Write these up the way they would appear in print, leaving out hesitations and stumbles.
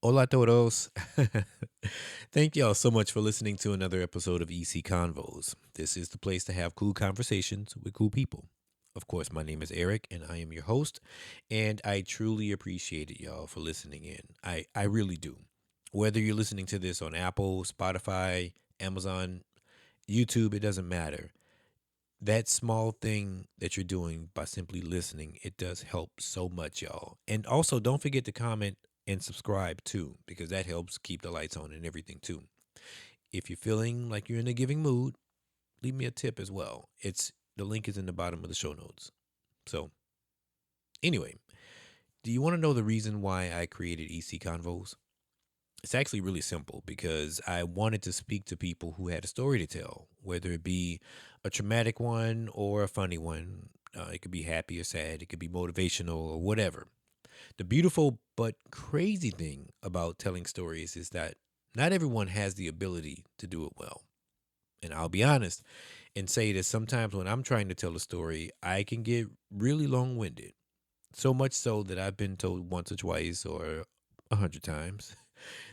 Hola todos. Thank y'all so much for listening to another episode of EC Convos. This is the place to have cool conversations with cool people. Of course, my name is Eric and I am your host, and I truly appreciate it, y'all, for listening in. I really do. Whether you're listening to this on Apple, Spotify, Amazon, YouTube, it doesn't matter. That small thing that you're doing by simply listening, it does help so much, y'all. And also, don't forget to comment and subscribe too, because that helps keep the lights on and everything too. If you're feeling like you're in a giving mood, leave me a tip as well. It's the link is in the bottom of the show notes. So, anyway, do you want to know the reason why I created EC Convos? It's actually really simple because I wanted to speak to people who had a story to tell, whether it be a traumatic one or a funny one. It could be happy or sad, it could be motivational or whatever. The beautiful but crazy thing about telling stories is that not everyone has the ability to do it well. And I'll be honest and say that sometimes when I'm trying to tell a story, I can get really long winded. So much so that I've been told once or twice or 100 times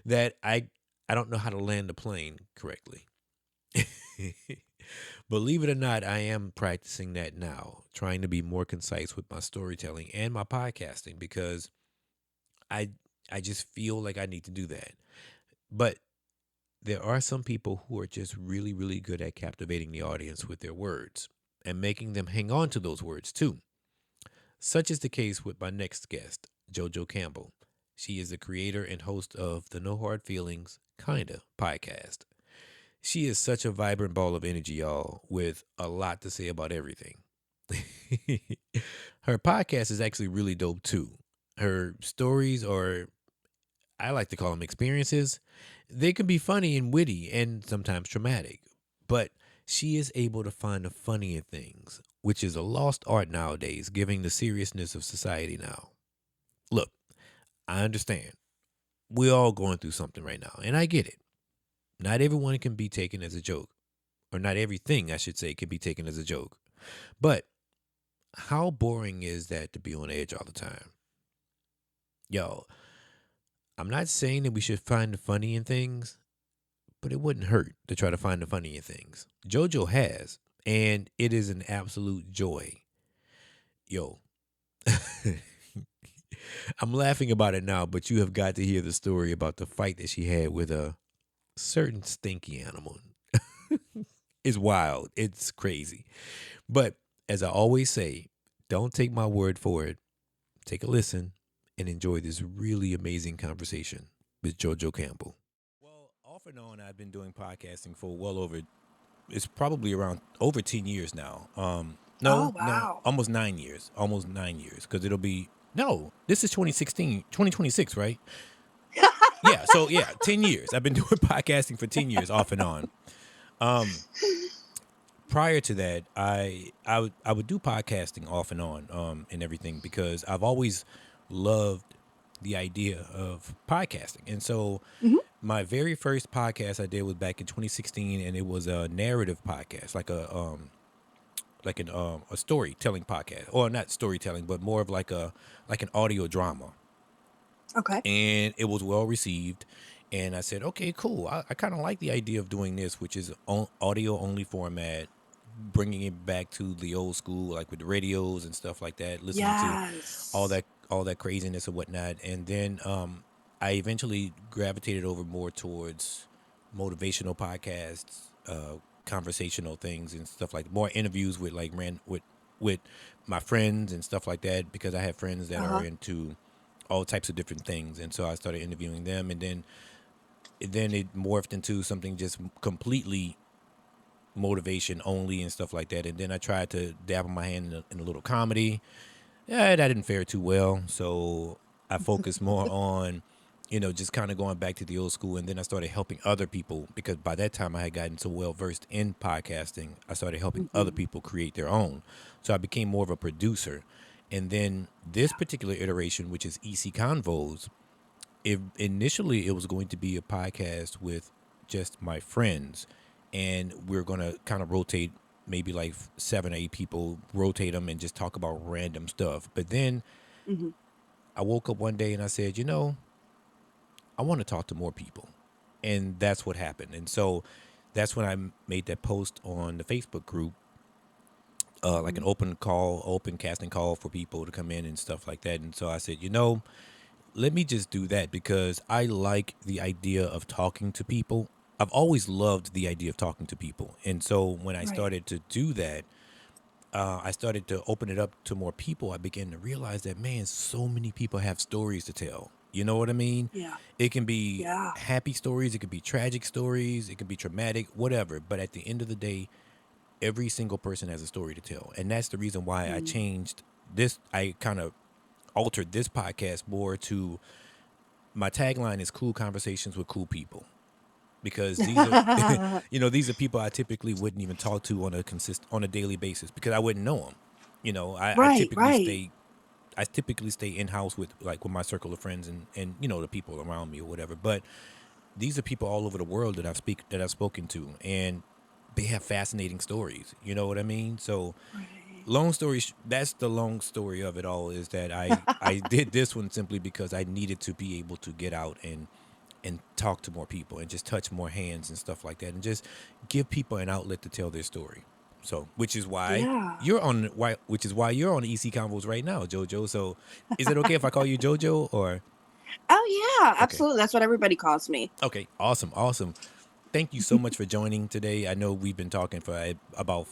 that I don't know how to land the plane correctly. Believe it or not, I am practicing that now, trying to be more concise with my storytelling and my podcasting because I I just feel like I need to do that. But there are some people who are just really really good at captivating the audience with their words and making them hang on to those words too. Such is the case with my next guest, JoJo Campbell. She is the creator and host of the No Hard Feelings Kinda podcast. She is such a vibrant ball of energy, y'all, with a lot to say about everything. Her podcast is actually really dope too. Her stories, or I like to call them experiences, they can be funny and witty and sometimes traumatic. But she is able to find the funny in things, which is a lost art nowadays, given the seriousness of society now. Look, I understand. We're all going through something right now, and I get it. Not everyone can be taken as a joke, or not everything, I should say, can be taken as a joke. But how boring is that to be on edge all the time? Yo, I'm not saying that we should find the funny in things, but it wouldn't hurt to try to find the funny in things. JoJo has, and it is an absolute joy. Yo, I'm laughing about it now, but you have got to hear the story about the fight that she had with a certain stinky animal. It's wild. It's crazy. But as I always say, don't take my word for it. Take a listen and enjoy this really amazing conversation with JoJo Campbell. Well, off and on, I've been doing podcasting for well over, it's probably around over 10 years now. Oh, No, wow. almost 9 years, because it'll be, no, this is 2016, 2026, right? Yeah, so yeah, 10 years. I've been doing podcasting for 10 years off and on. Um, Prior to that, I would do podcasting off and on and everything because I've always loved the idea of podcasting. And so Mhm. my very first podcast I did was back in 2016, and it was a narrative podcast, a storytelling podcast, or not storytelling, but more of like an audio drama. Okay. And it was well received. And I said, okay, cool. I kind of like the idea of doing this, which is audio only format, bringing it back to the old school, like with the radios and stuff like that, listening to all Yes. that all that craziness and whatnot. And then I eventually gravitated over more towards motivational podcasts, conversational things and stuff like more interviews with like ran with my friends and stuff like that, because I have friends that are Uh-huh. into all types of different things, and so I started interviewing them, and then it morphed into something just completely motivation only and stuff like that. And then I tried to dabble my hand in a little comedy. Yeah, that didn't fare too well. So I focused more on, just kind of going back to the old school. And then I started helping other people because by that time I had gotten so well versed in podcasting. I started helping other Mhm. people create their own. So I became more of a producer. And then this particular iteration, which is EC Convos, initially it was going to be a podcast with just my friends, and we're going to kind of rotate, maybe like 7 or 8 people, rotate them and just talk about random stuff. But then Mhm. I woke up one day and I said, I want to talk to more people. And that's what happened. And so that's when I made that post on the Facebook group, like an Mhm. open casting call for people to come in and stuff like that. And so I said, let me just do that because I like the idea of talking to people. I've always loved the idea of talking to people. And so when I Right. started to do that, I started to open it up to more people. I began to realize that, man, so many people have stories to tell. You know what I mean? Yeah. It can be Yeah. happy stories, it could be tragic stories, it could be traumatic, whatever. But at the end of the day, every single person has a story to tell. And that's the reason why I Mm. changed this. I kind of altered this podcast more to my tagline is cool conversations with cool people because these are these are people I typically wouldn't even talk to on a daily basis because I wouldn't know them. I Right, typically right. stay in house with my circle of friends and the people around me or whatever. But these are people all over the world that I've spoken to, and they have fascinating stories. You know what I mean? So Right. that's the long story of it all is that I did this one simply because I needed to be able to get out and talk to more people and just touch more hands and stuff like that and just give people an outlet to tell their story. So, Yeah. which is why you're on EC Convos right now, JoJo. So, is it okay if I call you JoJo or Oh yeah, okay? absolutely. That's what everybody calls me. Okay, awesome, awesome. Thank you so much for joining today. I know we've been talking for about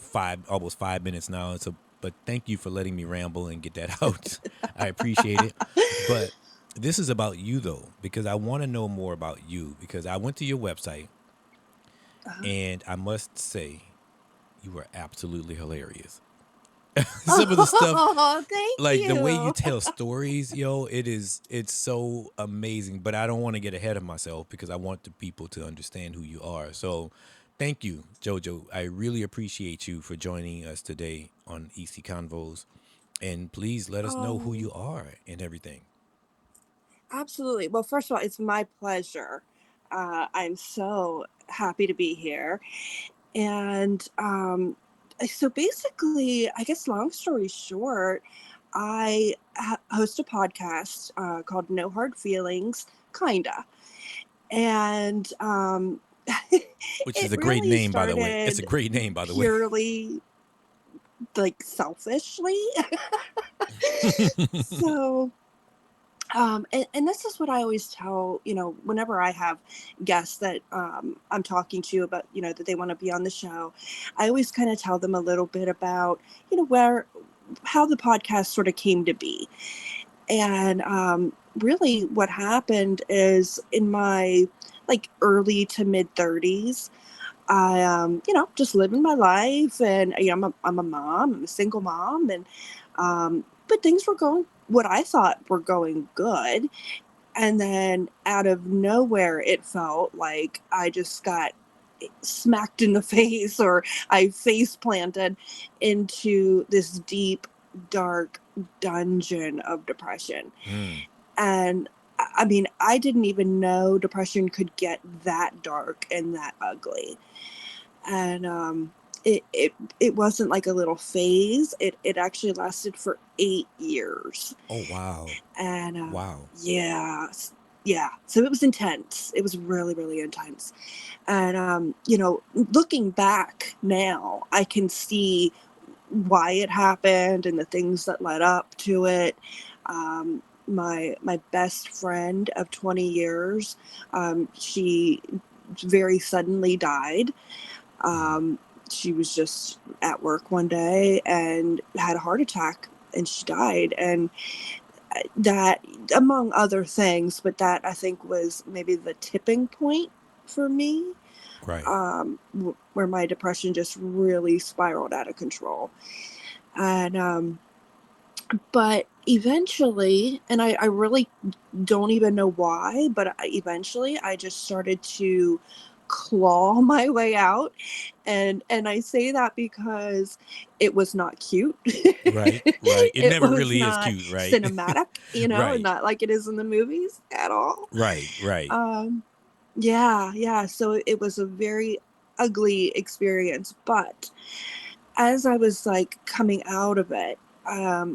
almost 5 minutes now. So, but thank you for letting me ramble and get that out. I appreciate it. But this is about you though, because I want to know more about you because I went to your website Uh-huh. and I must say you are absolutely hilarious. Some of the stuff, Oh, thank like the way you you. tell stories, it's so amazing. But I don't want to get ahead of myself because I want the people to understand who you are. So thank you, Jojo. I really appreciate you for joining us today on EC Convos. And please let us know who Oh, you are and everything. absolutely. Well, first of all, it's my pleasure. I'm so happy to be here. And so basically, I guess long story short, I host a podcast called No Hard Feelings, kinda. And Which is it a great really name, by the way. It's a started great name, by the way. purely like selfishly. So and this is what I always tell, whenever I have guests that I'm talking to about, that they want to be on the show, I always kind of tell them a little bit about, how the podcast sort of came to be. And really what happened is in my like early to mid 30s, I, just living my life, and I'm a mom, I'm a single mom, and but things were going what I thought were going good, and then out of nowhere, it felt like I just got smacked in the face, or I face planted into this deep, dark dungeon of depression. Mm, And I mean, I didn't even know depression could get that dark and that ugly. And it wasn't like a little phase. It actually lasted for 8 years. oh wow. And Wow. yeah, yeah. So it was intense. It was really, really intense. And looking back now, I can see why it happened and the things that led up to it. My best friend of 20 years, she very suddenly died. Mm, Um, she was just at work one day and had a heart attack, and she died. And that, among other things, but that I think was maybe the tipping point for me, right. where my depression just really spiraled out of control. And but eventually, and I really don't even know why, but eventually I just started to claw my way out. And I say that because it was not cute. Right. Right. It It never was really is not cute, right? cinematic, Right. not like it is in the movies at all. Right. Right. um yeah, yeah, so it was a very ugly experience, but as I was like coming out of it,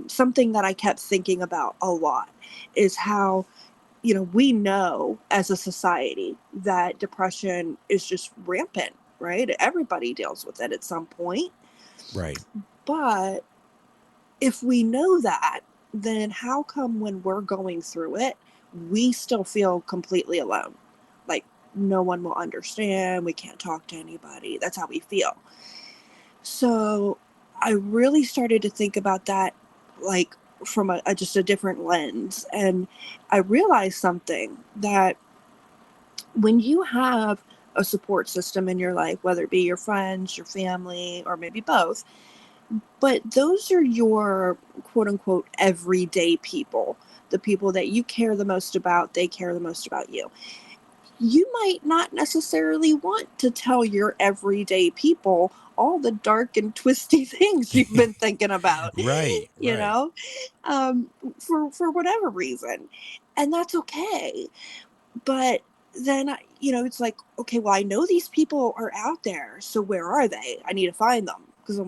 something that I kept thinking about a lot is how we know as a society that depression is just rampant, right? Everybody deals with it at some point. Right. But if we know that, then how come when we're going through it, we still feel completely alone? Like no one will understand. We can't talk to anybody. That's how we feel. So I really started to think about that, like from just a different lens. And I realized something that when you have a support system in your life, whether it be your friends, your family, or maybe both, but those are your quote unquote everyday people, the people that you care the most about, they care the most about you. You might not necessarily want to tell your everyday people all the dark and twisty things you've been thinking about, Right. you Right. know, um, for whatever reason, and that's okay. But then it's like, okay, well, I know these people are out there, so where are they? I need to find them because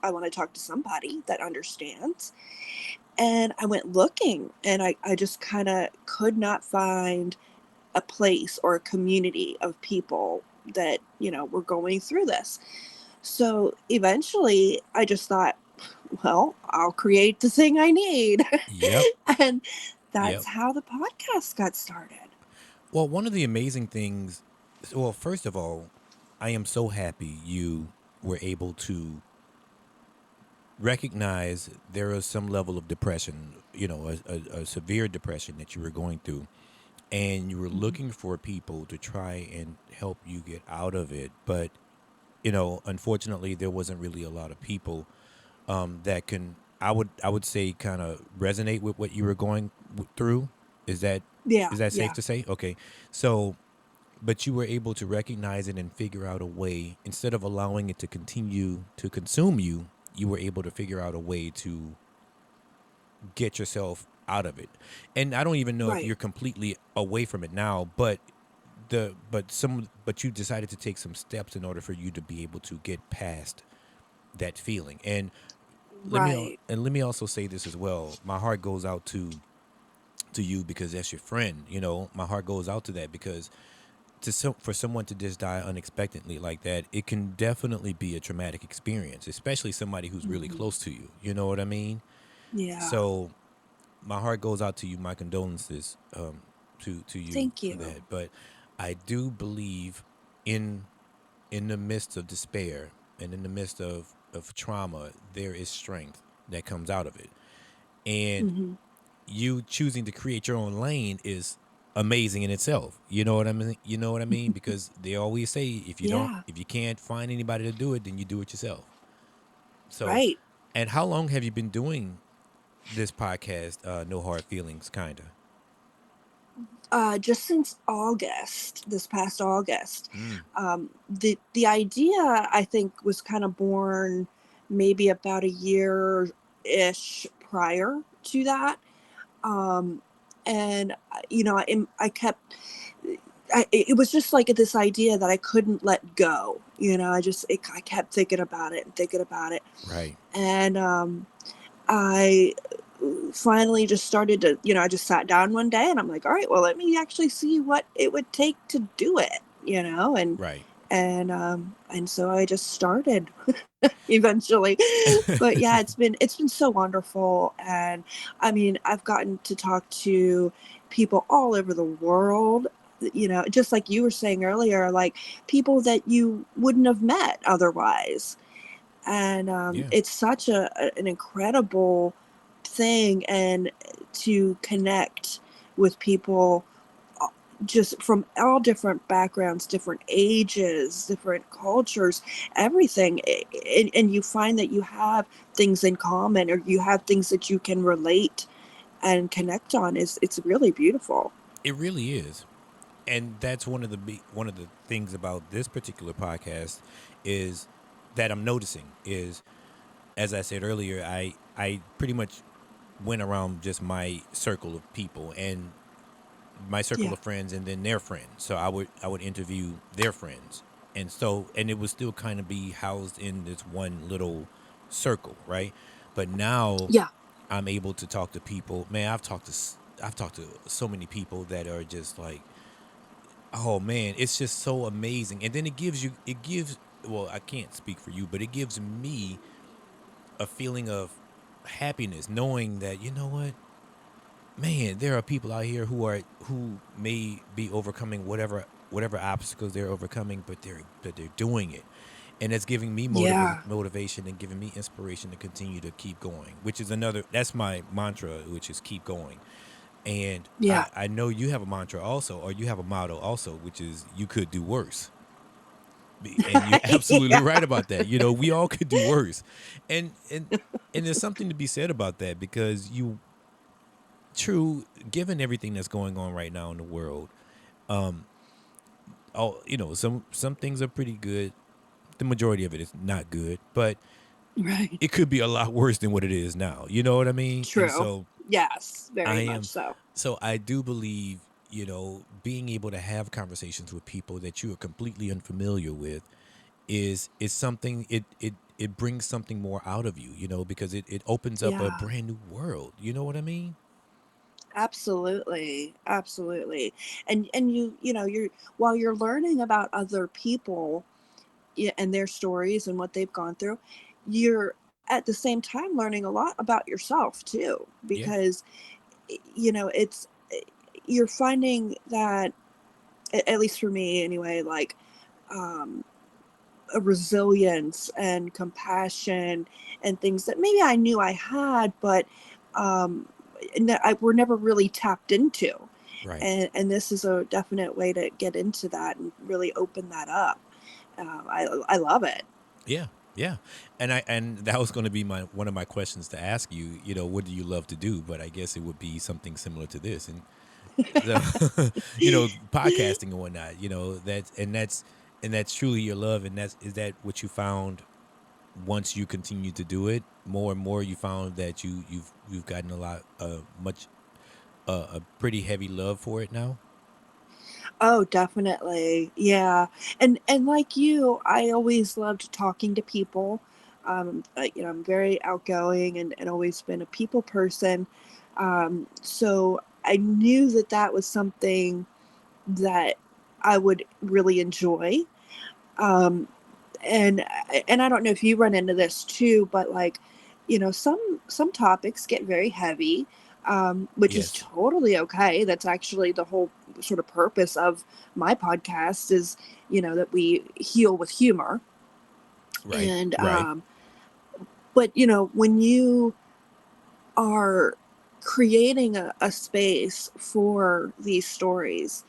I want to talk to somebody that understands. And I went looking, and I just kind of could not find a place or a community of people that were going through this. So eventually I just thought, well, I'll create the thing I need. Yep. And Yep. that's how the podcast got started. Well, one of the amazing things, well, first of all, I am so happy you were able to recognize there is some level of depression, a severe depression that you were going through, and you were Mhm. looking for people to try and help you get out of it. But, unfortunately, there wasn't really a lot of people that can, I would say, kind of resonate with what you were going through. Is that Yeah, is that safe yeah. to say? Okay. So, but you were able to recognize it and figure out a way, instead of allowing it to continue to consume you, you were able to figure out a way to get yourself out of it. And I don't even know if Right. you're completely away from it now, but you decided to take some steps in order for you to be able to get past that feeling. And Right. let me also say this as well. My heart goes out to you because that's your friend. My heart goes out to that because for someone to just die unexpectedly like that, it can definitely be a traumatic experience, especially somebody who's really Hmm. close to you. You know what I mean? Yeah. So my heart goes out to you. My condolences to you Thank for you. that. But I do believe in in the midst of despair and in the midst of trauma, there is strength that comes out of it. And Hmm. you choosing to create your own lane is amazing in itself. You know what I mean? You know what I mean? Because they always say Yeah. if you can't find anybody to do it, then you do it yourself. So, Right. and how long have you been doing this podcast? No hard feelings, kinda. Just since August, this past August, Mm, the idea I think was kind of born maybe about a year ish prior to that. Um, and I kept. It was just like this idea that I couldn't let go. I kept thinking about it and thinking about it, right. and I finally just started to, I just sat down one day and I'm like, all right, well, let me actually see what it would take to do it, Right. and so I just started eventually. But yeah, it's been so wonderful. And I mean, I've gotten to talk to people all over the world, just like you were saying earlier, like people that you wouldn't have met otherwise. And Yeah. it's such an incredible thing, and to connect with people uh, just from all different backgrounds, different ages, different cultures, everything. And you find that you have things in common, or you have things that you can relate and connect on. Is It's really beautiful. It really is. And that's one of the things about this particular podcast is that I'm noticing is, as I said earlier, I pretty much went around just my circle of people and my circle Yeah. of friends and then their friends. So I would interview their friends. And it would still kind of be housed in this one little circle, right? But now Yeah. I'm able to talk to people. Man, I've talked to so many people that are just like, oh man, it's just so amazing. And then it gives, well, I can't speak for you, but it gives me a feeling of happiness knowing that, you know what, man, there are people out here who may be overcoming whatever obstacles they're overcoming, but they're doing it, and it's giving me Yeah. motivation and giving me inspiration to continue to keep going. Which is another, that's my mantra, which is keep going. And Yeah. I know you have a mantra also, or you have a motto also, which is you could do worse. And you're absolutely Yeah. right about that. You know, we all could do worse, and there's something to be said about that because true, given everything that's going on right now in the world, um, some things are pretty good. The majority of it is not good, but Right. it could be a lot worse than what it is now. You know what I mean? And True. so Yes, I very much am, so. so I do believe, being able to have conversations with people that you are completely unfamiliar with is something, it brings something more out of you, because it opens up a Yeah. brand new world. You know what I mean? Absolutely. Absolutely. And you know, you're while you're learning about other people, and their stories and what they've gone through, you're at the same time learning a lot about yourself too, Yeah. because it's you're finding that, at least for me anyway, like, um a resilience and compassion and things that maybe I knew I had, but um, I were never really tapped into. Right. And this is a definite way to get into that and really open that up. I love it. Yeah, yeah, and that was going to be my one of my questions to ask you. What do you love to do? But I guess it would be something similar to this, and so, podcasting and whatnot. That's truly your love, and is that what you found once you continue to do it more and more? You found that you've gotten a lot, much, a pretty heavy love for it now. Oh, definitely. Yeah. And like you, I always loved talking to people. I'm very outgoing and always been a people person. So I knew that that was something that I would really enjoy. Um, and and I don't know if you run into this too, but like, some topics get very heavy, which is Yes. totally okay. That's actually the whole sort of purpose of my podcast is, that we heal with humor. Right. And Right. but when you are creating a space for these stories,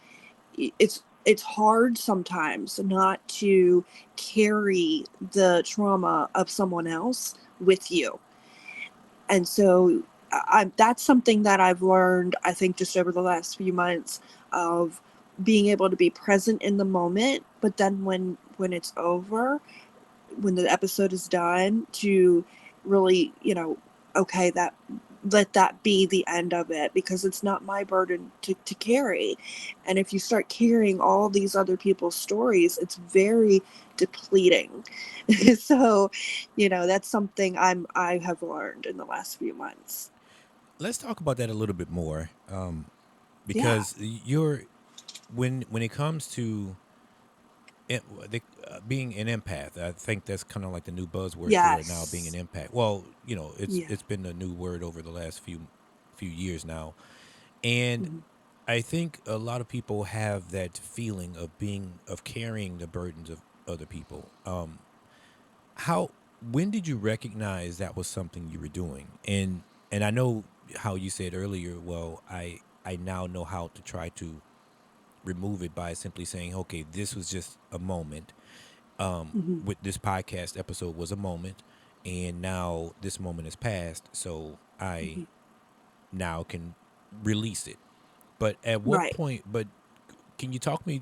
it's hard sometimes not to carry the trauma of someone else with you. And so that's something that I've learned, I think, just over the last few months, of being able to be present in the moment, but then when it's over, when the episode is done, to really, okay, that let that be the end of it, because it's not my burden to carry. And if you start carrying all these other people's stories, it's very depleting. So, that's something I have learned in the last few months. Let's talk about that a little bit more, Yeah. because when it comes to being an empath. I think that's kind of like the new buzzword for it now, being an Yes. empath. Well, it's Yeah. it's been a new word over the last few years now, and Mhm. I think a lot of people have that feeling of carrying the burdens of other people. How when did you recognize that was something you were doing? And I know how you said earlier. Well, I now know how to try to remove it by simply saying, okay, this was just a moment. Mhm. With this podcast episode was a moment, and now this moment has passed, so I Mhm. now can release it. But at what Right. point? But can you walk me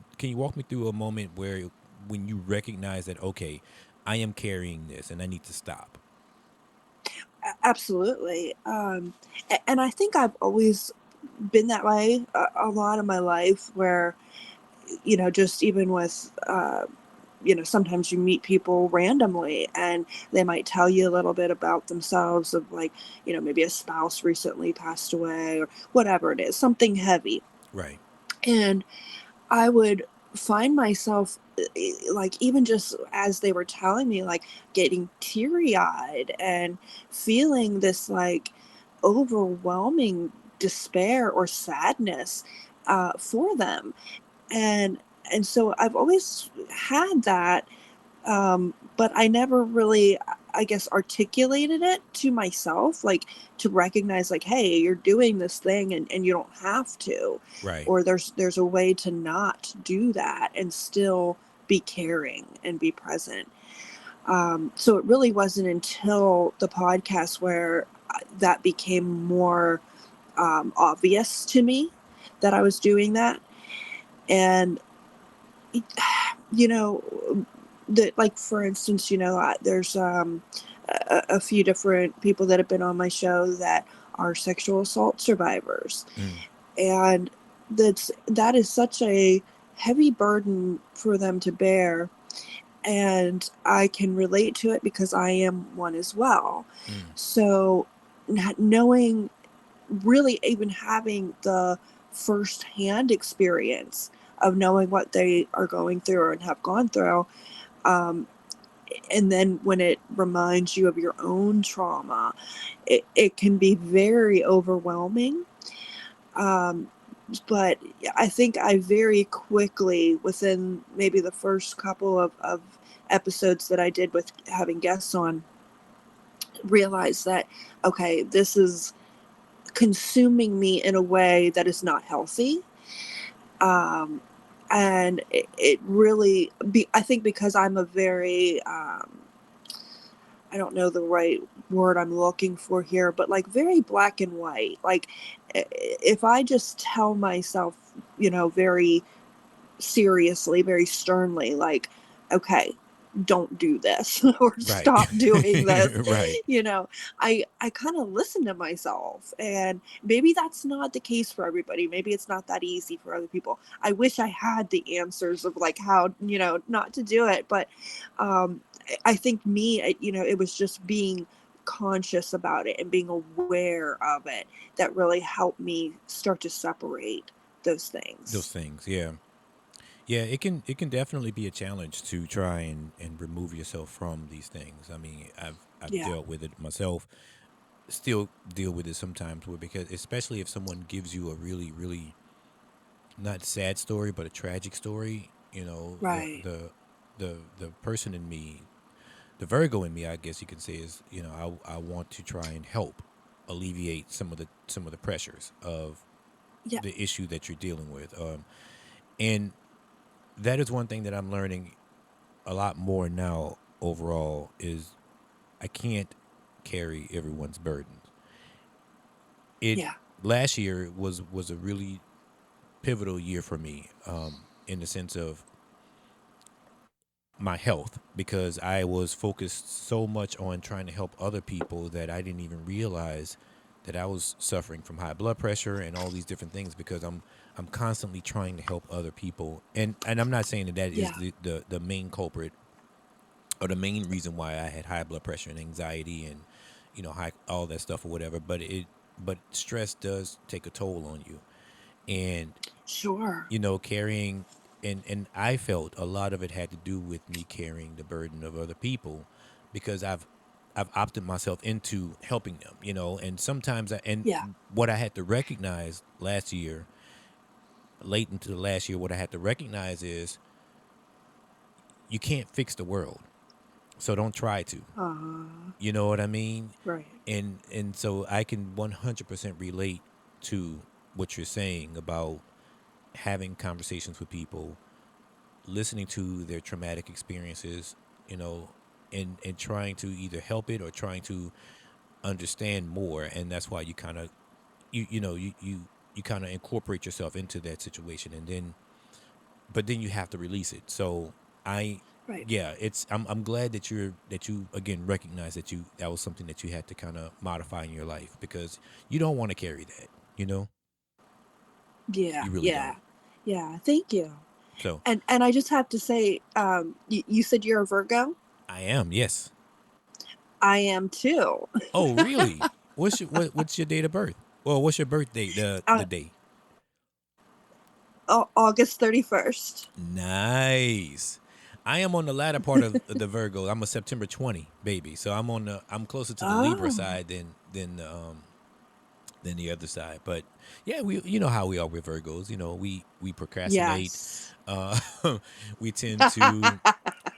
through a moment where when you recognize that, okay, I am carrying this and I need to stop? Absolutely. And I think I've always been that way a lot of my life, where, just even with sometimes you meet people randomly and they might tell you a little bit about themselves of like, maybe a spouse recently passed away or whatever it is, something heavy. Right. And I would find myself like even just as they were telling me, like getting teary eyed and feeling this like overwhelming despair or sadness for them. And and so I've always had that, but I never really, I guess, articulated it to myself, like to recognize, like, hey, you're doing this thing and you don't have to, Right. or there's a way to not do that and still be caring and be present. So it really wasn't until the podcast where that became more obvious to me that I was doing that. And you know that, like, for instance, there's a few different people that have been on my show that are sexual assault survivors, Mm. and that is such a heavy burden for them to bear, and I can relate to it because I am one as well. Mm. So not knowing, really even having the firsthand experience of knowing what they are going through and have gone through, um, and then when it reminds you of your own trauma, it can be very overwhelming. um, but I think I very quickly, within maybe the first couple of episodes that I did with having guests on, realized that, okay, this is consuming me in a way that is not healthy. Um, and it really I think because I'm a very I don't know the right word I'm looking for here, but like very black and white. Like if I just tell myself, very seriously, very sternly, like, okay, don't do this or Right. stop doing this, Right. you know, I kind of listen to myself. And maybe that's not the case for everybody. Maybe it's not that easy for other people. I wish I had the answers of like how, not to do it. But I think it was just being conscious about it and being aware of it that really helped me start to separate those Those things. things. Yeah. Yeah, it can definitely be a challenge to try and remove yourself from these things. I mean, I've Yeah. dealt with it myself, still deal with it sometimes where, because especially if someone gives you a really, really not sad story, but a tragic story, Right. the person in me, the Virgo in me, I guess you can say, is, I want to try and help alleviate some of the pressures of Yeah. the issue that you're dealing with. And that is one thing that I'm learning a lot more now overall is I can't carry everyone's burdens. It Yeah. Last year was a really pivotal year for me, in the sense of my health, because I was focused so much on trying to help other people that I didn't even realize that I was suffering from high blood pressure and all these different things, because I'm constantly trying to help other people, and I'm not saying that is Yeah. the main culprit or the main reason why I had high blood pressure and anxiety and high all that stuff or whatever. But stress does take a toll on you, and Sure. carrying, and I felt a lot of it had to do with me carrying the burden of other people, because I've opted myself into helping them, and sometimes and Yeah. what I had to recognize last year, late into the last year, what I had to recognize is you can't fix the world, so don't try to. You know what I mean? Right. And so I can 100% relate to what you're saying about having conversations with people, listening to their traumatic experiences, you know, and trying to either help it or trying to understand more. And that's why you kind of you kind of incorporate yourself into that situation, and then but then you have to release it. So I Right. yeah, I'm glad that you again recognize that that was something that you had to kind of modify in your life, because you don't want to carry that, you know? Yeah. You really Yeah. don't. Yeah. Thank you. So And I just have to say, you said you're a Virgo. I am, yes. I am too. Oh, really? What's your date of birth? Well, what's your birthday? The Uh, day. August 31st. Nice. I am on the latter part of the Virgo. I'm a September 20 baby, so I'm closer to the Libra Oh, side than the other side. But yeah, we you know how we are with Virgos. You know, we procrastinate. yes. Uh, we tend to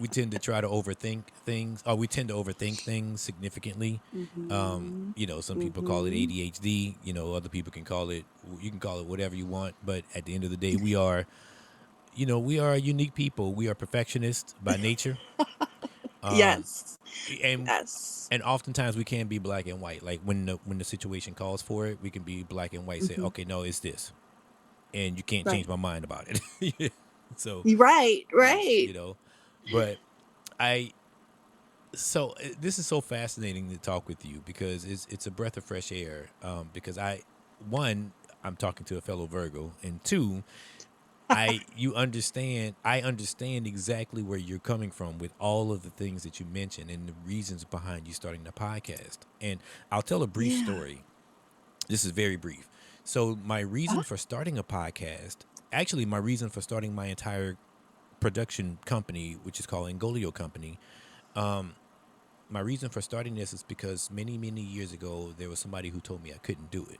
we tend to try to overthink things, or we tend to overthink things significantly. Mhm. You know, some people call it Mhm. ADHD. You know, other people can call it. You can call it whatever you want. But at the end of the day, we are unique people. We are perfectionists by nature. Um, Yes. and Yes. and oftentimes we can be black and white. Like when the situation calls for it, we can be black and white. Say, Mhm. okay, no, it's this, and you can't change Right. my mind about it. So, You right. Right. you know, but I this is so fascinating to talk with you because it's a breath of fresh air. Because one, I'm talking to a fellow Virgo, and two, I understand exactly where you're coming from with all of the things that you mentioned and the reasons behind you starting the podcast. And I'll tell a brief Yeah. story. This is very brief. So my Uh, reason for starting a podcast, actually my reason for starting my entire production company, which is called Engolio Company, my reason for starting this is because many years ago there was somebody who told me I couldn't do it.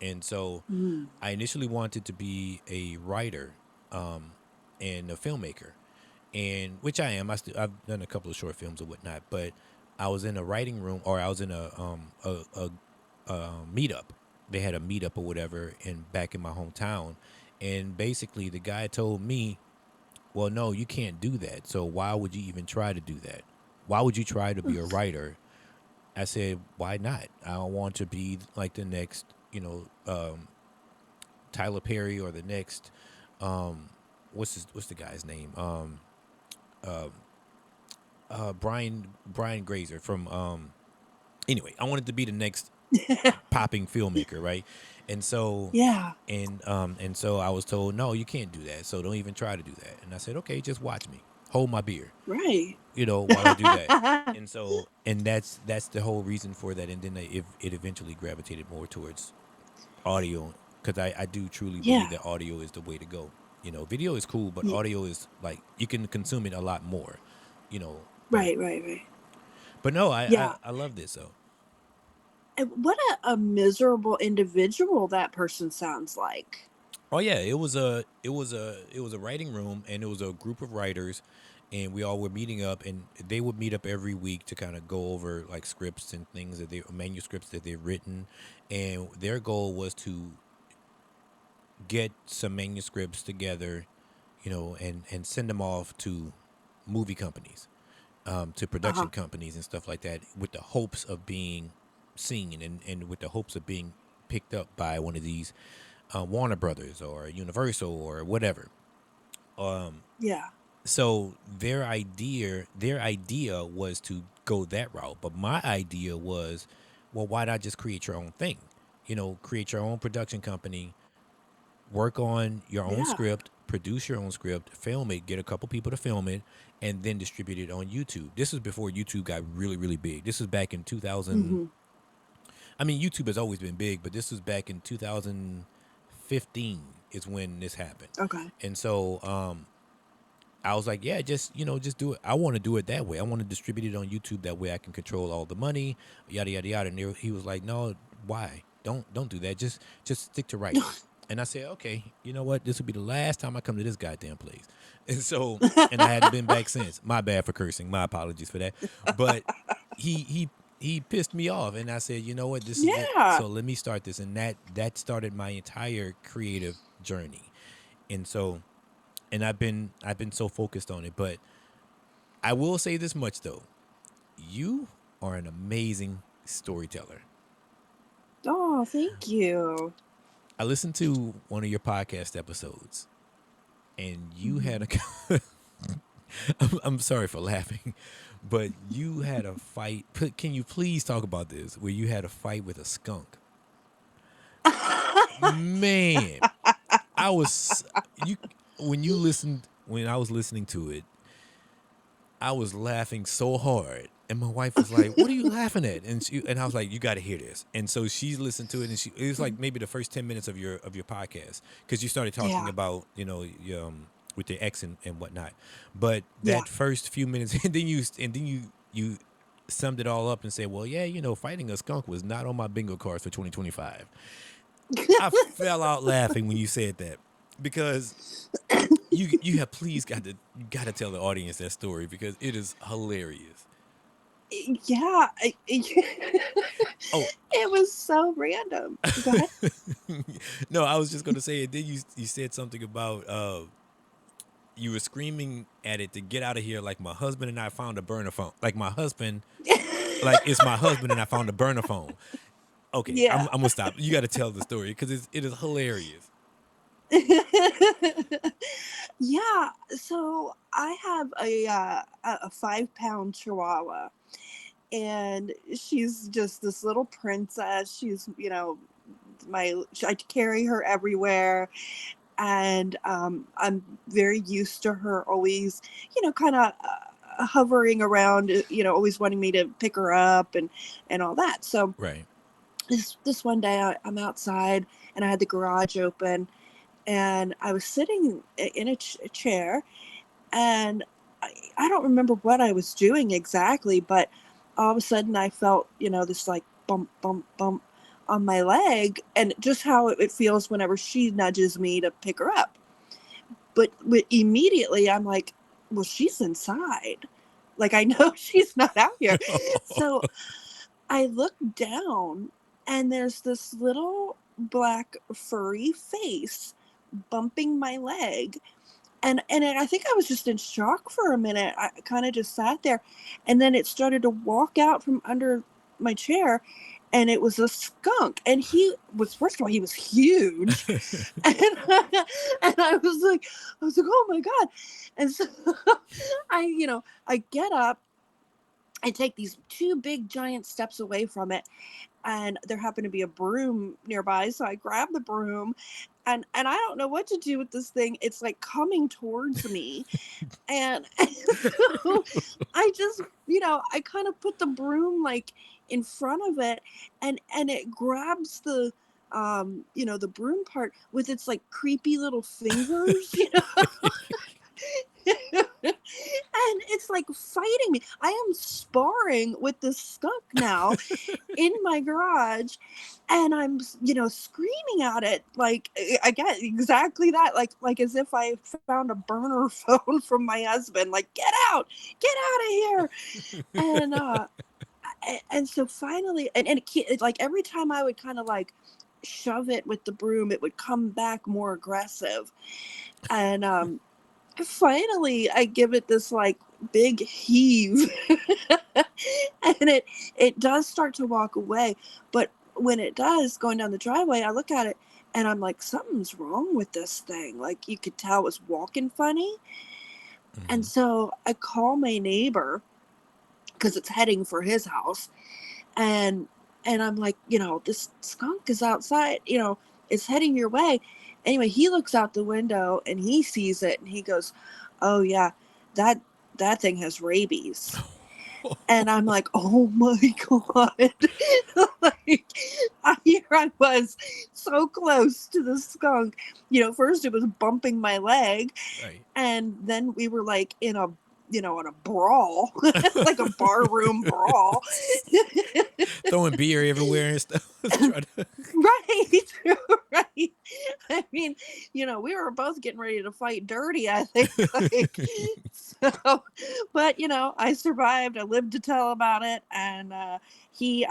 And so mm, I initially wanted to be a writer and a filmmaker, and which I am. I've done a couple of short films or whatnot, but I was in a writing room, or I was in a meetup. They had a meetup or whatever, back in my hometown, and basically the guy told me, "Well, no, you can't do that. So why would you even try to do that? Why would you try to be a writer?" I said, "Why not? I don't want to be like the next, Tyler Perry, or the next, what's the guy's name? Brian Grazer from anyway, I wanted to be the next popping filmmaker, right? And so yeah. and so I was told, no, you can't do that. So don't even try to do that. And I said, okay, just watch me. Hold my beer, Right. while I do that. And so and that's the whole reason for that. And then it eventually gravitated more towards audio, because I do truly believe Yeah. that audio is the way to go. Video is cool, but Ye- audio is like you can consume it a lot more. You know, but Right. Right. Right. but no, I Yeah. I love this though. And what a miserable individual that person sounds like. Oh yeah, it was a writing room, and it was a group of writers, and we all were meeting up, and they would meet up every week to kind of go over like scripts and things manuscripts that they've written, and their goal was to get some manuscripts together, and send them off to movie companies, to Uh production huh. companies and stuff like that, with the hopes of being seen, and with the hopes of being picked up by one of these Warner Brothers or Universal or whatever. Um, Yeah. so their idea was to go that route, but my idea was, well, why not just create your own thing? Create your own production company, work on your own Yeah. script, produce your own script, film it, get a couple people to film it, and then distribute it on YouTube. This was before YouTube got really, really big. This was back in 2000. Hmm. I mean, YouTube has always been big, but this was back in 2015 is when this happened. Okay. And so I was like, yeah, just do it. I want to do it that way. I want to distribute it on YouTube. That way I can control all the money, yada, yada, yada. And he was like, no, why? Don't do that. Just stick to writing. And I said, okay, you know what? This will be the last time I come to this goddamn place. And so, and I hadn't been back since. My bad for cursing. My apologies for that. But he pissed me off, and I said, you know what? This is it. Yeah. So let me start this, and that started my entire creative journey. And so, and I've been so focused on it. But I will say this much though: you are an amazing storyteller. Oh, thank you. I listened to one of your podcast episodes, and you had Mhm. a I'm sorry for laughing, but you had a fight. Can you please talk about this? Where you had a fight with a skunk? Man, I was you. when I was listening to it, I was laughing so hard, and my wife was like, "What are you laughing at?" And I was like, "You got to hear this." And so she's listened to it, and it was like maybe the first 10 minutes of your podcast, because you started talking Yeah. about with your ex and whatnot, but Yeah. that first few minutes, and then you summed it all up and said, "Well, yeah, fighting a skunk was not on my bingo cards for 2025." I fell out laughing when you said that, because you have please got to tell the audience that story, because it is hilarious. Yeah. Oh, It was so random. Go ahead. no, I was just gonna say it. Then you said something about you were screaming at it to get out of here, like my husband and I found a burner phone. Like it's my husband and I found a burner phone. Okay, I'm Yeah. I'm gonna stop. You got to tell the story, because it is hilarious. Yeah, so I have a 5 pound chihuahua, and she's just this little princess. She's, I carry her everywhere, and I'm very used to her always, kind of hovering around, always wanting me to pick her up and all that. So Right. this one day I'm outside, and I had the garage open, and I was sitting in a chair, and I don't remember what I was doing exactly, but all of a sudden I felt, this like bump, bump, bump on my leg, and just how it feels whenever she nudges me to pick her up. But immediately I'm like, well, she's inside. Like, I know she's not out here. So I look down, and there's this little black furry face bumping my leg, and I think I was just in shock for a minute. I kind of just sat there, and then it started to walk out from under my chair, and it was a skunk. And he was, first of all, he was huge, and and I was like, oh my god. And so I get up, I take these two big giant steps away from it, and there happened to be a broom nearby, so I grabbed the broom, and I don't know what to do with this thing. It's like coming towards me, and so I just, I kind of put the broom like in front of it, and it grabs the broom part with its like creepy little fingers, and it's like fighting me. I am sparring with this skunk now in my garage, and I'm, screaming at it, like, I get exactly that, like as if I found a burner phone from my husband, like, get out of here. And and so finally, and like every time I would kind of like shove it with the broom, it would come back more aggressive. And finally I give it this like big heave, and it does start to walk away. But when it does, going down the driveway, I look at it, and I'm like, something's wrong with this thing. Like, you could tell it was walking funny. And Mhm. so I call my neighbor, because it's heading for his house, and I'm like, this skunk is outside, it's heading your way. Anyway, he looks out the window, and he sees it, and he goes, oh yeah, that thing has rabies. And I'm like, oh my god. Like, here I was, so close to the skunk. First it was bumping my leg, Right. and then we were like in a, in a brawl, like a barroom brawl. Throwing beer everywhere and stuff. Try to- Right. Right. I mean, we were both getting ready to fight dirty, I think. Like, so, but I survived. I lived to tell about it. And I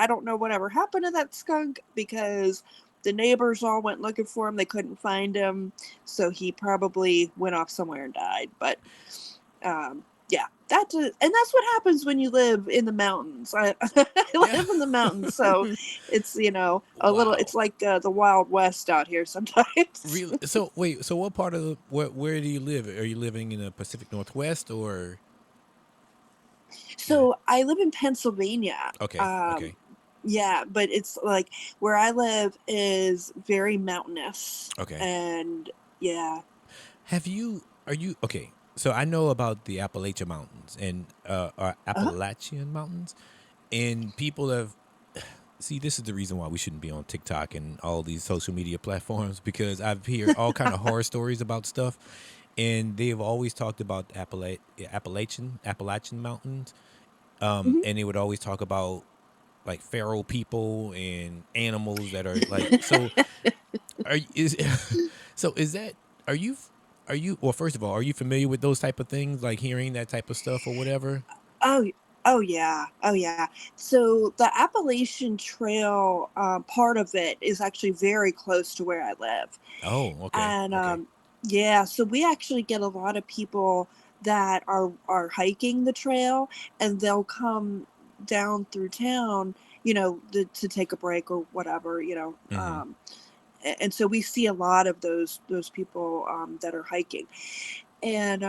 don't know whatever happened to that skunk, because the neighbors all went looking for him. They couldn't find him. So he probably went off somewhere and died. But yeah, and that's what happens when you live in the mountains. I Yeah. live in the mountains, so it's, a little. It's Wow. like the Wild West out here sometimes. Really? So wait. So what part of where do you live? Are you living in the Pacific Northwest or? Yeah. So I live in Pennsylvania. Okay. Okay. Yeah, but it's like where I live is very mountainous, Okay. and yeah. Have you? Are you okay? So I know about the Appalachian Mountains and or Uh-huh. Appalachian Mountains, and people have. See, this is the reason why we shouldn't be on TikTok and all these social media platforms because I've heard all kind of horror stories about stuff, and they've always talked about Appalachian Mountains, Mhm. and they would always talk about like feral people and animals that are like so. Is so is that are you are you well first of all are you familiar with those type of things like hearing that type of stuff or whatever? Oh, oh yeah, oh yeah. So the Appalachian Trail, part of it is actually very close to where I live, Oh, okay, and okay. yeah, so we actually get a lot of people that are hiking the trail, and they'll come down through town, to take a break or whatever, Hmm. and so we see a lot of those people that are hiking, and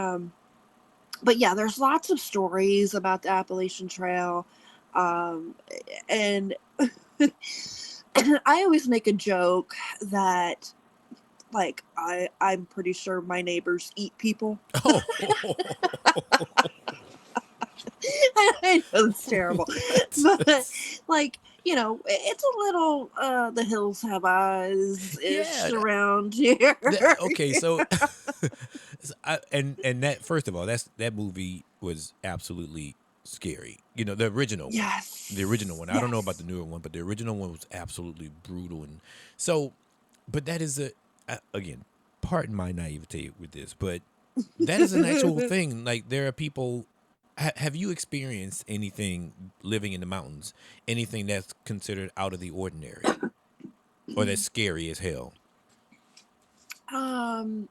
but yeah, there's lots of stories about the Appalachian Trail, um, and I always make a joke that like I'm pretty sure my neighbors eat people. Oh. I know it's terrible, What? but like it's a little the hills have eyes ish Yeah, around here. okay, so, and that first of all, that movie was absolutely scary. You know, the original Yes, one. I don't know about the yes. newer one, but the original one was absolutely brutal. And so, but that is again, pardon my naivete with this, but that is an actual thing. Like there are people. Have you experienced anything living in the mountains? Anything that's considered out of the ordinary or that's scary as hell? um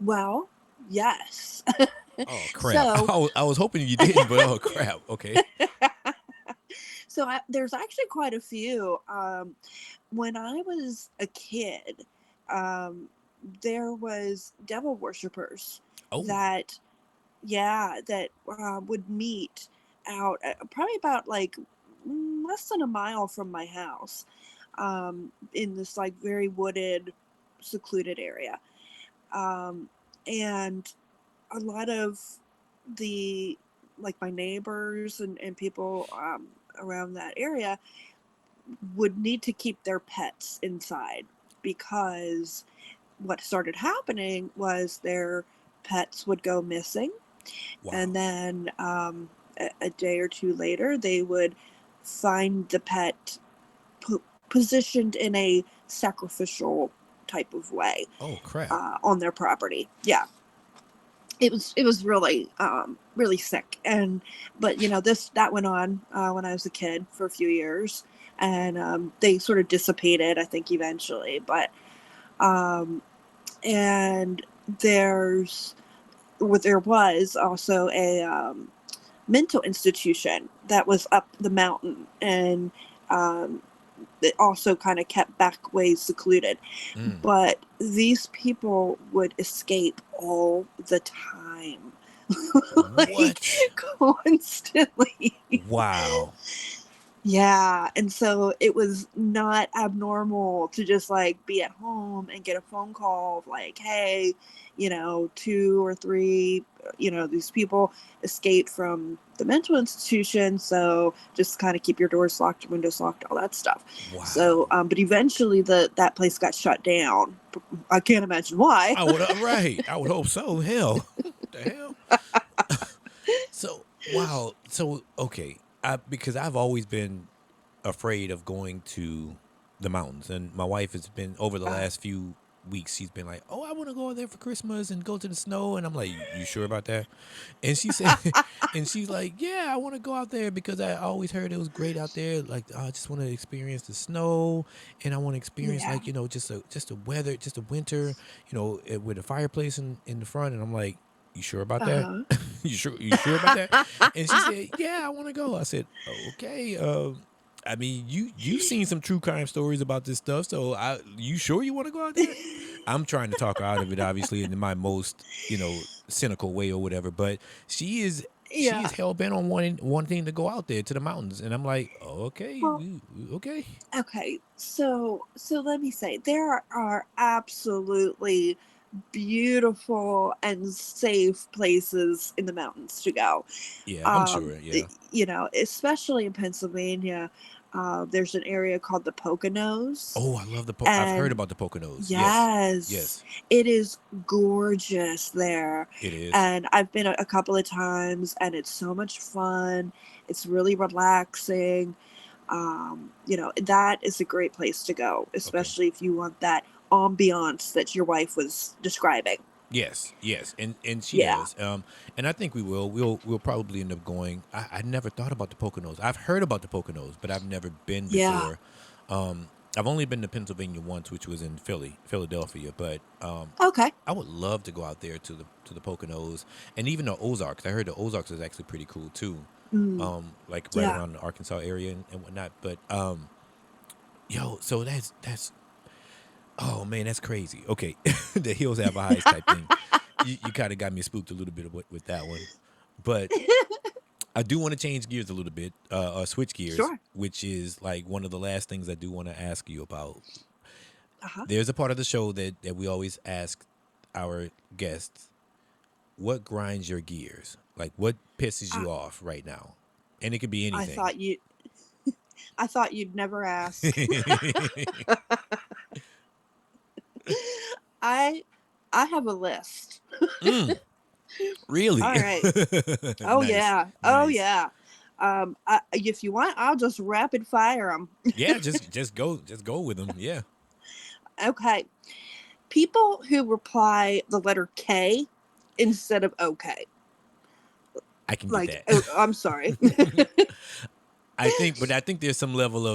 well, yes. Oh crap! so I was hoping you didn't, but oh crap. Okay. there's actually quite a few. When I was a kid, um, there was devil worshippers Oh that, yeah, that would meet out probably about like less than a mile from my house, in this like very wooded, secluded area, um, and a lot of the like my neighbors and people around that area would need to keep their pets inside because what started happening was their pets would go missing, and wow. then a day or two later they would find the pet positioned in a sacrificial type of way Oh crap. on their property. Yeah, it was really really sick, and but this that went on when I was a kid for a few years, and they sort of dissipated, I think, eventually. But um and there was also a mental institution that was up the mountain, and um it also kind of kept back ways secluded, Mm. but these people would escape all the time. Like What? constantly. Wow. Yeah, and so it was not abnormal to just like be at home and get a phone call of like, hey, two or three, these people escaped from the mental institution, so just kind of keep your doors locked, your windows locked, all that stuff. So, Wow. but eventually that place got shut down. I can't imagine why. I would right. I would hope so. Hell. What the hell? So wow. So okay. Because I've always been afraid of going to the mountains, and my wife has been over the Uh, last few weeks. She's been like, "Oh, I want to go there for Christmas and go to the snow," and I'm like, "You sure about that?" And she said, and she's like, "Yeah, I want to go out there because I always heard it was great out there. Like, I just want to experience the snow, and I want to experience yeah. like just a weather, just a winter, with a fireplace in the front." And I'm like, "You sure about that? Uh You sure about that?" huh. And she said, "Yeah, I want to go." I said, "Okay." I mean, you've seen some true crime stories about this stuff, so you sure you want to go out there? I'm trying to talk her out of it, obviously, in my most cynical way or whatever. But she is Yeah. hell bent on wanting to go out there to the mountains, and I'm like, okay, Well, okay, okay, so let me say there are absolutely beautiful and safe places in the mountains to go. Yeah, I'm sure. Yeah. Especially in Pennsylvania, there's an area called the Poconos, Oh, I love I've heard and about the Poconos. Yes. yes, Yes, it is gorgeous there. it is. And I've been a couple of times, and it's so much fun. It's really relaxing. That is a great place to go, Okay. especially if you want that ambiance that your wife was describing. Yes, yes, and she Yeah. does. And I think we will. We'll probably end up going. I never thought about the Poconos. I've heard about the Poconos, but I've never been Yeah. before. I've only been to Pennsylvania once, which was in Philadelphia. But Okay. I would love to go out there to the Poconos and even the Ozarks. I heard the Ozarks is actually pretty cool too. Mm, Like right yeah. around the Arkansas area and whatnot. But yo, so that's oh man, that's crazy. Okay, the hills have eyes type thing. You kind of got me spooked a little bit with that one, but I do want to change gears a little bit, or switch gears, Sure. which is like one of the last things I do want to ask you about. Uh-huh. There's a part of the show that we always ask our guests, what grinds your gears? Like what pisses I, you off right now? And it could be I anything. thought you I thought you'd never ask. I I have a list. Mm, really? All right. Oh Nice, yeah. Oh nice. yeah. If you want, I'll just rapid fire them. Yeah, just go with them. Yeah, Okay. People who reply the letter K instead of okay. I can get Like, that. oh, I'm sorry. I think there's some level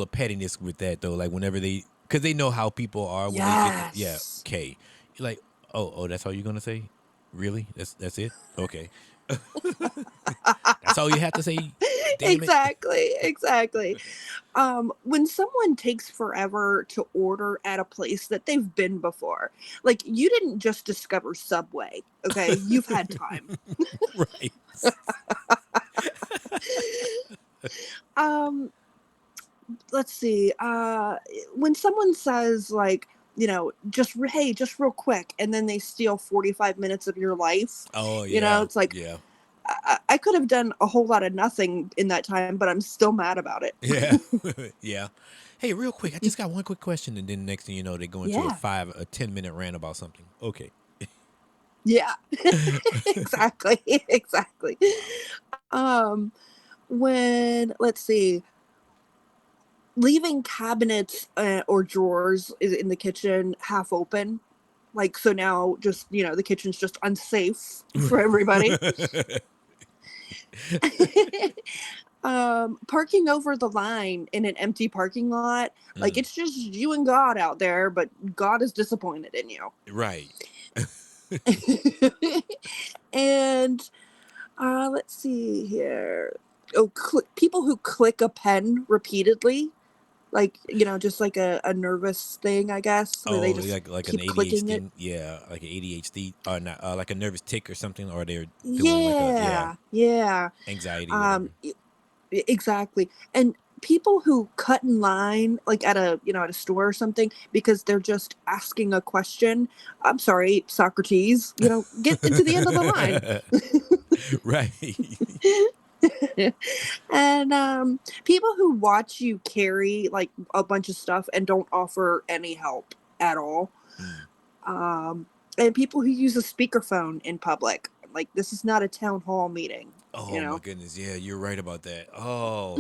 of pettiness with that though. Like whenever because they know how people are when they get yeah, Yes. K. You're like, oh, that's all you're gonna say? Really? That's it? Okay, that's all you have to say. Damn it! Exactly. Exactly. When someone takes forever to order at a place that they've been before, like you didn't just discover Subway, okay? You've had time. Right. Um, let's see. When someone says like, hey, just real quick, and then they steal 45 minutes of your life, Oh yeah, it's like yeah, I could have done a whole lot of nothing in that time, but I'm still mad about it. yeah, yeah. Hey, real quick, I just got one quick question, and then next thing you know, they go into Yeah. a 10-minute rant about something. Okay. Yeah. Exactly. Exactly. Um, when let's see, leaving cabinets or drawers in the kitchen half open, like so now just the kitchen's just unsafe for everybody. Parking over the line in an empty parking lot, like Mm, it's just you and God out there, but God is disappointed in you. right. And let's see here. Oh, people who click a pen repeatedly, like just like a nervous thing, I guess, where Oh, they just like an keep clicking it. ADHD, yeah, like an ADHD, or not, like a nervous tick or something, or they're doing like a yeah Yeah, yeah. anxiety, Um, whatever. exactly. And people who cut in line, like at a store or something, because they're just asking a question. I'm sorry, Socrates. Get into the end of the line. Right. And people who watch you carry like a bunch of stuff and don't offer any help at all. Mm. Um, and people who use a speakerphone in public. Like this is not a town hall meeting. You Oh my know. goodness, yeah, you're right about that. Oh,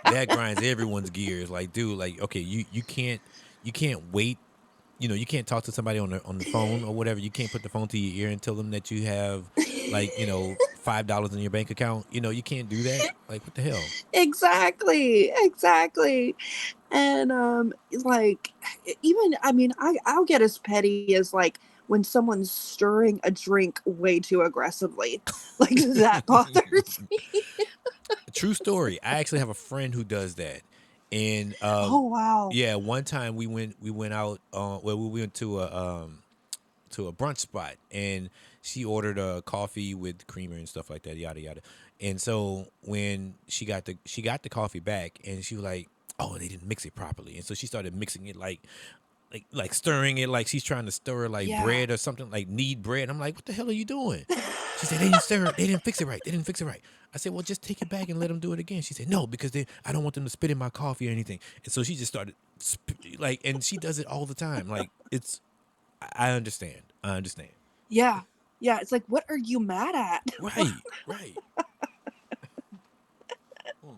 that grinds everyone's gears. Like, dude, like, okay, you can't wait. You know, you can't talk to somebody on the phone or whatever. You can't put the phone to your ear and tell them that you have like $5 in your bank account. You know, you can't do that. Like, what the hell? Exactly. Exactly. And like even I mean I'll get as petty as like when someone's stirring a drink way too aggressively. Like that bothers me. True story. I actually have a friend who does that, and Oh wow. yeah, one time we went out. Well, we went to a brunch spot, and she ordered a coffee with creamer and stuff like that, yada yada. And so when she got the coffee back, and she was like, "Oh, they didn't mix it properly," and so she started mixing it like like stirring it like she's trying to stir like Yeah. bread or something, like knead bread. I'm like, what the hell are you doing? She said, they didn't stir it. They didn't fix it right. They didn't fix it right. I said, well, just take it back and let them do it again. She said, no, because I don't want them to spit in my coffee or anything. And so she just started like, and she does it all the time. Like I understand. I understand. Yeah. Yeah. It's like, what are you mad at? Right. Right. Mm.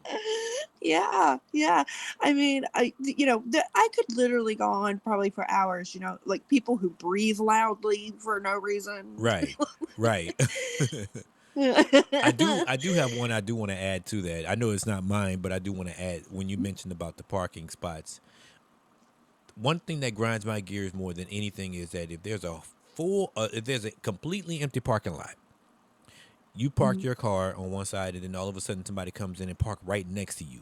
Yeah, yeah. I mean, I could literally go on probably for hours, like people who breathe loudly for no reason. Right. Right. I do have one I do want to add to that. I know it's not mine, but I do want to add when you mentioned about the parking spots. One thing that grinds my gears more than anything is that if there's a completely empty parking lot, you park Mhm. your car on one side and then all of a sudden somebody comes in and park right next to you.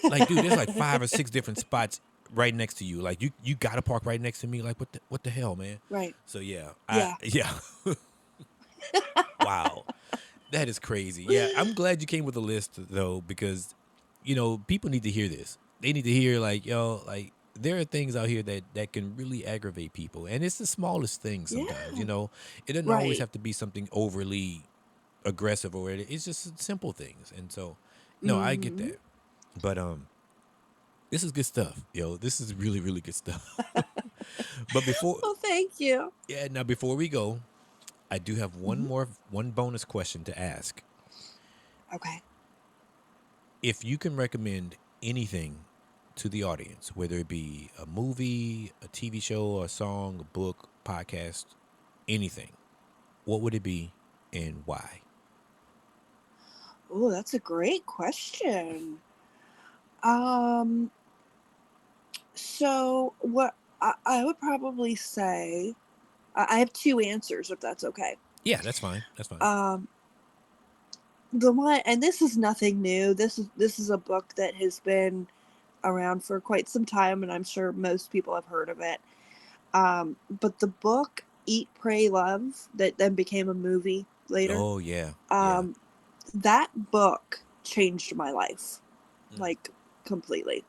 Like, dude, there's like 5 or 6 different spots right next to you. Like you gotta park right next to me. Like what the hell, man? Right. So yeah, Yeah. yeah. Wow. That is crazy. Yeah, I'm glad you came with a list though, because people need to hear this. They need to hear like, yo, like there are things out here that can really aggravate people, and it's the smallest things sometimes. Yeah. It doesn't always Right. have to be something overly aggressive, or it's just simple things. And so, no, I get Hmm. that. But this is good stuff, yo. This is really really good stuff. But Well, thank you. before we go, I do have Hmm. one bonus question to ask. Okay. If you can recommend anything to the audience, whether it be a movie, a TV show, a song, a book, podcast, anything, what would it be and why? Oh, that's a great question. Um, so what I would probably say, I have two answers if that's okay. Yeah, that's fine. That's fine. Um, the one, and this is nothing new. This is a book that has been around for quite some time, and I'm sure most people have heard of it. But the book Eat, Pray, Love that then became a movie later. Oh yeah, yeah. Um, that book changed my life, Mm. like completely.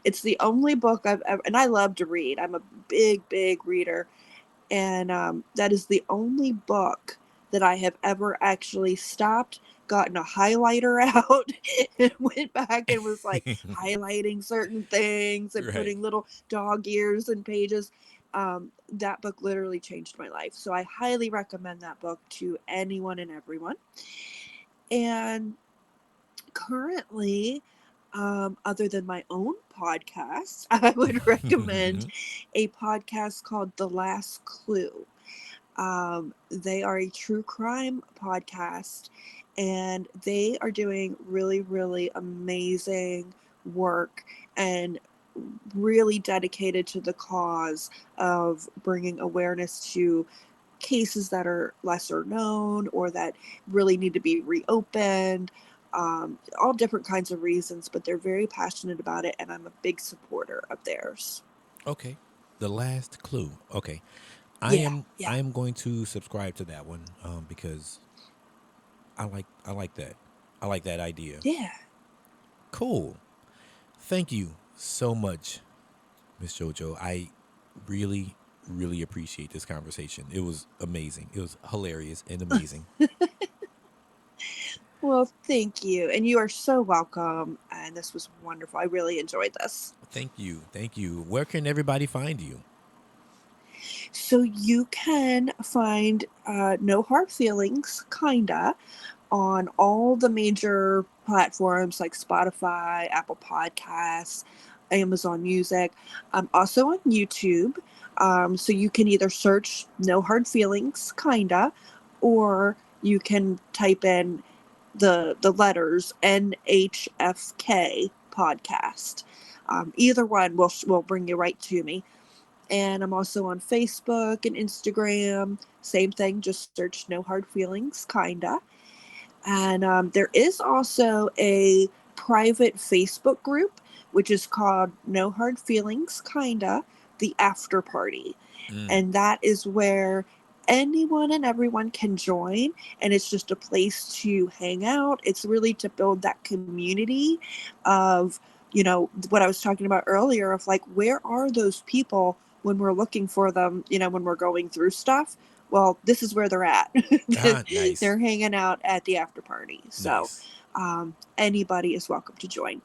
It's the only book I've ever, and I love to read. I'm a big, big reader, and that is the only book that I have ever actually stopped, gotten a highlighter out, and went back and was like highlighting certain things and Right. putting little dog ears and pages. That book literally changed my life. So I highly recommend that book to anyone and everyone. And currently, other than my own podcast, I would recommend a podcast called The Last Clue. They are a true crime podcast, and they are doing really, really amazing work and really dedicated to the cause of bringing awareness to cases that are lesser known or that really need to be reopened. All different kinds of reasons, but they're very passionate about it, and I'm a big supporter of theirs. Okay. The Last Clue. Okay. I Yeah, am yeah, I am going to subscribe to that one because I like that. I like that idea. yeah. Cool. Thank you so much, Miss JoJo. I really, really appreciate this conversation. It was amazing. It was hilarious and amazing. Well, thank you. And you are so welcome. And this was wonderful. I really enjoyed this. Thank you. Thank you. Where can everybody find you? So you can find No Hard Feelings, kinda, on all the major platforms like Spotify, Apple Podcasts, Amazon Music. Also on YouTube. So you can either search No Hard Feelings, kinda, or you can type in the letters NHFK podcast. Either one will bring you right to me. And I'm also on Facebook and Instagram. Same thing, just search No Hard Feelings, kinda. And there is also a private Facebook group, which is called No Hard Feelings, kinda, the After Party. Mm. And that is where anyone and everyone can join. And it's just a place to hang out. It's really to build that community of, what I was talking about earlier of like, where are those people when we're looking for them, when we're going through stuff, well, this is where they're at. Ah, nice. They're hanging out at the after party. So Nice. anybody is welcome to join.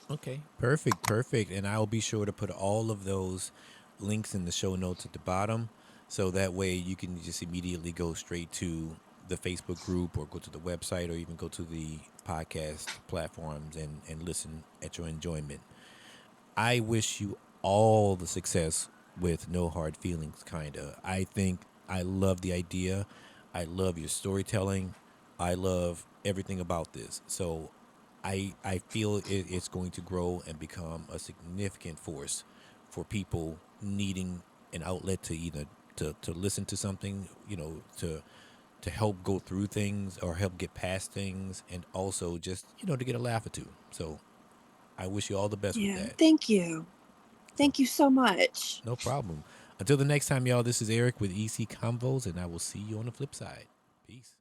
Okay, perfect, perfect. And I'll be sure to put all of those links in the show notes at the bottom. So that way you can just immediately go straight to the Facebook group or go to the website or even go to the podcast platforms and listen at your enjoyment. I wish you all the success with No Hard Feelings, kinda. I think I love the idea. I love your storytelling. I love everything about this. So I feel it's going to grow and become a significant force for people needing an outlet to either to listen to something, to help go through things or help get past things, and also just to get a laugh or two. So I wish you all the best with Yeah. that. Thank you. So Thank you so much. no problem. Until the next time, y'all, this is Eric with EC Convos, and I will see you on the flip side. Peace.